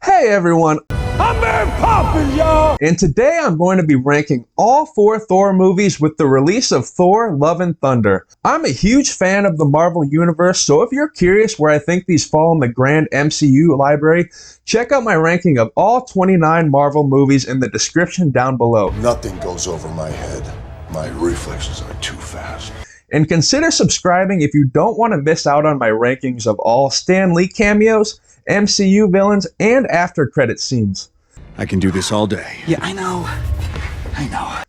Hey everyone, I'm Mary Poppins, y'all! and today I'm going to be ranking all 4 Thor movies with the release of Thor Love and Thunder. I'm a huge fan of the Marvel Universe, so if you're curious where I think these fall in the grand MCU library, check out my ranking of all 29 Marvel movies in the description down below. Nothing goes over my head. My reflexes are too fast. And consider subscribing if you don't want to miss out on my rankings of all Stan Lee cameos, MCU villains, and after credit scenes. I can do this all day. Yeah, I know.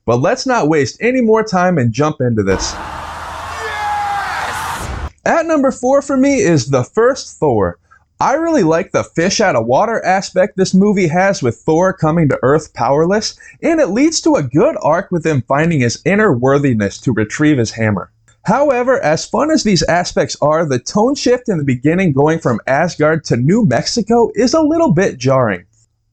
But let's not waste any more time and jump into this. At number 4 for me is the first Thor. I really like the fish out of water aspect this movie has with Thor coming to Earth powerless, and it leads to a good arc with him finding his inner worthiness to retrieve his hammer. However, as fun as these aspects are, the tone shift in the beginning going from Asgard to New Mexico is a little bit jarring.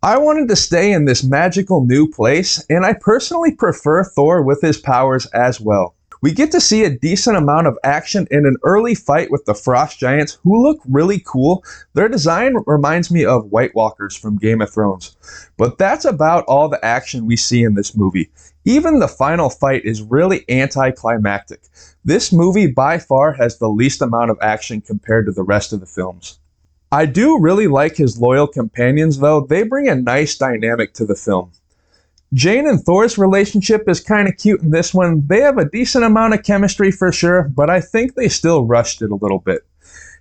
I wanted to stay in this magical new place, and I personally prefer Thor with his powers as well. We get to see a decent amount of action in an early fight with the Frost Giants, who look really cool. Their design reminds me of White Walkers from Game of Thrones. But that's about all the action we see in this movie. Even the final fight is really anticlimactic. This movie by far has the least amount of action compared to the rest of the films. I do really like his loyal companions though. They bring a nice dynamic to the film. Jane and Thor's relationship is kind of cute in this one. They have a decent amount of chemistry for sure, but I think they still rushed it a little bit.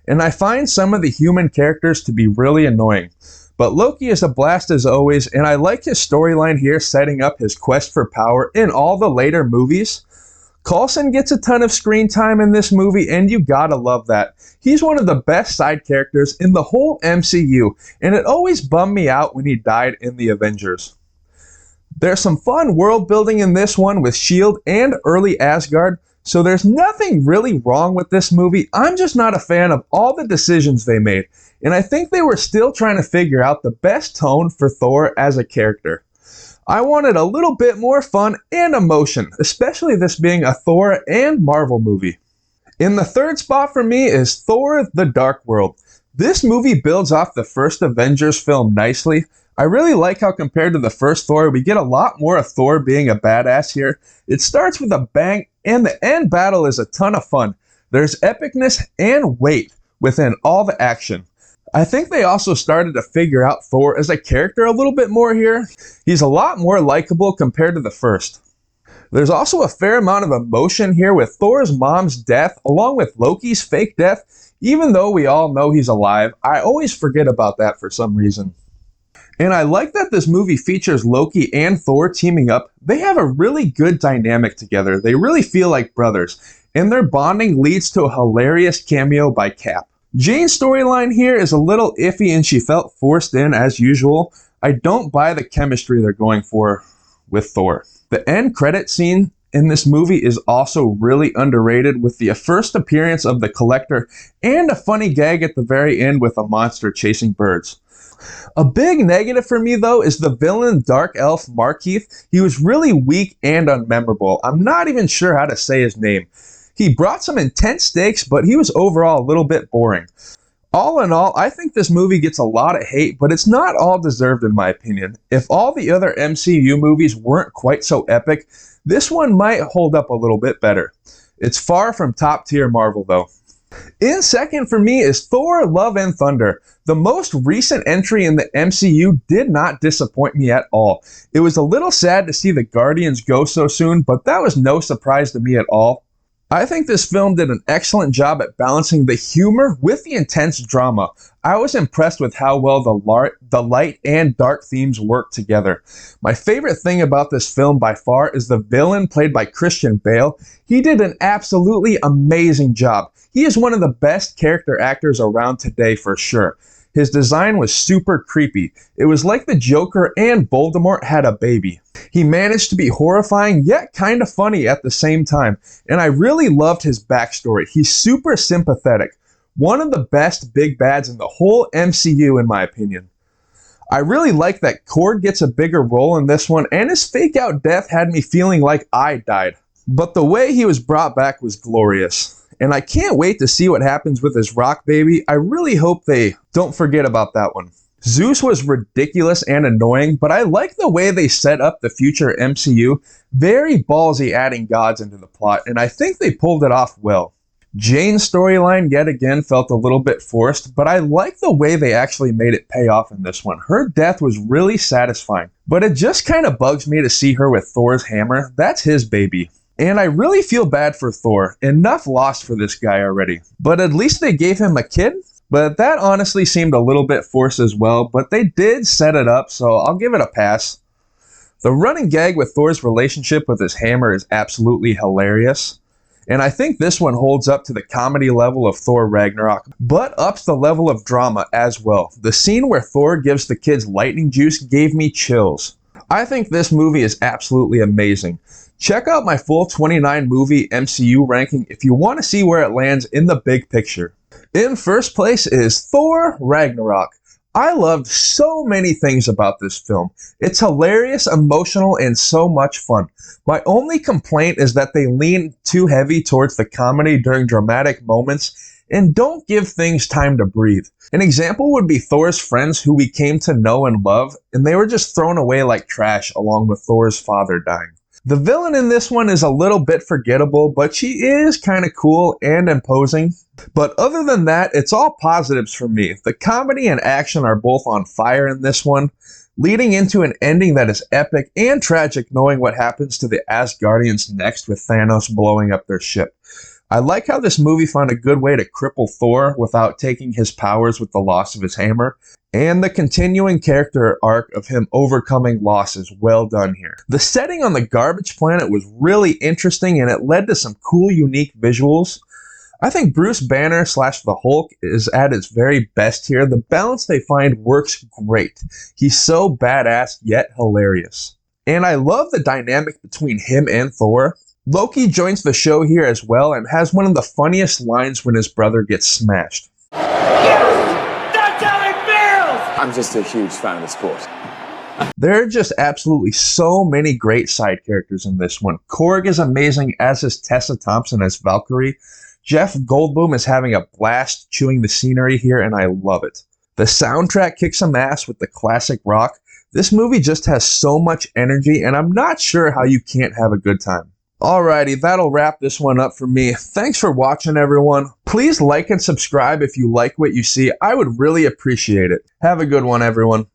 And I find some of the human characters to be really annoying. But Loki is a blast as always, and I like his storyline here setting up his quest for power in all the later movies. Coulson gets a ton of screen time in this movie, and you gotta love that. He's one of the best side characters in the whole MCU, and it always bummed me out when he died in the Avengers. There's some fun world building in this one with S.H.I.E.L.D. and early Asgard, so there's nothing really wrong with this movie. I'm just not a fan of all the decisions they made, and I think they were still trying to figure out the best tone for Thor as a character. I wanted a little bit more fun and emotion, especially this being a Thor and Marvel movie. In the third spot for me is Thor: The Dark World. This movie builds off the first Avengers film nicely. I really like how compared to the first Thor, we get a lot more of Thor being a badass here. It starts with a bang, and the end battle is a ton of fun. There's epicness and weight within all the action. I think they also started to figure out Thor as a character a little bit more here. He's a lot more likable compared to the first. There's also a fair amount of emotion here with Thor's mom's death along with Loki's fake death. Even though we all know he's alive, I always forget about that for some reason. And I like that this movie features Loki and Thor teaming up. They have a really good dynamic together. They really feel like brothers, and their bonding leads to a hilarious cameo by Cap. Jane's storyline here is a little iffy and she felt forced in as usual. I don't buy the chemistry they're going for with Thor. The end credit scene in this movie is also really underrated with the first appearance of the Collector and a funny gag at the very end with a monster chasing birds. A big negative for me though is the villain Dark Elf Markeith. He was really weak and unmemorable. I'm not even sure how to say his name. He brought some intense stakes, but he was overall a little bit boring. All in all, I think this movie gets a lot of hate, but it's not all deserved in my opinion. If all the other MCU movies weren't quite so epic, this one might hold up a little bit better. It's far from top tier Marvel though. In second for me is Thor Love and Thunder. The most recent entry in the MCU did not disappoint me at all. It was a little sad to see the Guardians go so soon, but that was no surprise to me at all. I think this film did an excellent job at balancing the humor with the intense drama. I was impressed with how well the light and dark themes work together. My favorite thing about this film by far is the villain played by Christian Bale. He did an absolutely amazing job. He is one of the best character actors around today for sure. His design was super creepy. It was like the Joker and Voldemort had a baby. He managed to be horrifying yet kind of funny at the same time, and I really loved his backstory. He's super sympathetic. One of the best big bads in the whole MCU in my opinion. I really like that Korg gets a bigger role in this one, and his fake out death had me feeling like I died. But the way he was brought back was glorious. And I can't wait to see what happens with his rock baby. I really hope they don't forget about that one. Zeus was ridiculous and annoying, but I like the way they set up the future MCU. Very ballsy adding gods into the plot, and I think they pulled it off well. Jane's storyline yet again felt a little bit forced, but I like the way they actually made it pay off in this one. Her death was really satisfying, but it just kind of bugs me to see her with Thor's hammer. That's his baby. And I really feel bad for Thor. Enough lost for this guy already. But at least they gave him a kid. But that honestly seemed a little bit forced as well, but they did set it up, so I'll give it a pass. The running gag with Thor's relationship with his hammer is absolutely hilarious. And I think this one holds up to the comedy level of Thor Ragnarok, but ups the level of drama as well. The scene where Thor gives the kids lightning juice gave me chills. I think this movie is absolutely amazing. Check out my full 29 movie MCU ranking if you want to see where it lands in the big picture. In first place is Thor Ragnarok. I loved so many things about this film. It's hilarious, emotional, and so much fun. My only complaint is that they lean too heavy towards the comedy during dramatic moments and don't give things time to breathe. An example would be Thor's friends who we came to know and love, and they were just thrown away like trash along with Thor's father dying. The villain in this one is a little bit forgettable, but she is kind of cool and imposing. But other than that, it's all positives for me. The comedy and action are both on fire in this one, leading into an ending that is epic and tragic, knowing what happens to the Asgardians next with Thanos blowing up their ship. I like how this movie found a good way to cripple Thor without taking his powers with the loss of his hammer, and the continuing character arc of him overcoming loss is well done here. The setting on the garbage planet was really interesting, and it led to some cool, unique visuals. I think Bruce Banner / the Hulk is at its very best here. The balance they find works great. He's so badass yet hilarious. And I love the dynamic between him and Thor. Loki joins the show here as well and has one of the funniest lines when his brother gets smashed. Yes! That's how it feels! I'm just a huge fan of the sport. There are just absolutely so many great side characters in this one. Korg is amazing, as is Tessa Thompson as Valkyrie. Jeff Goldblum is having a blast chewing the scenery here, and I love it. The soundtrack kicks some ass with the classic rock. This movie just has so much energy, and I'm not sure how you can't have a good time. Alrighty, that'll wrap this one up for me. Thanks for watching, everyone. Please like and subscribe if you like what you see. I would really appreciate it. Have a good one, everyone.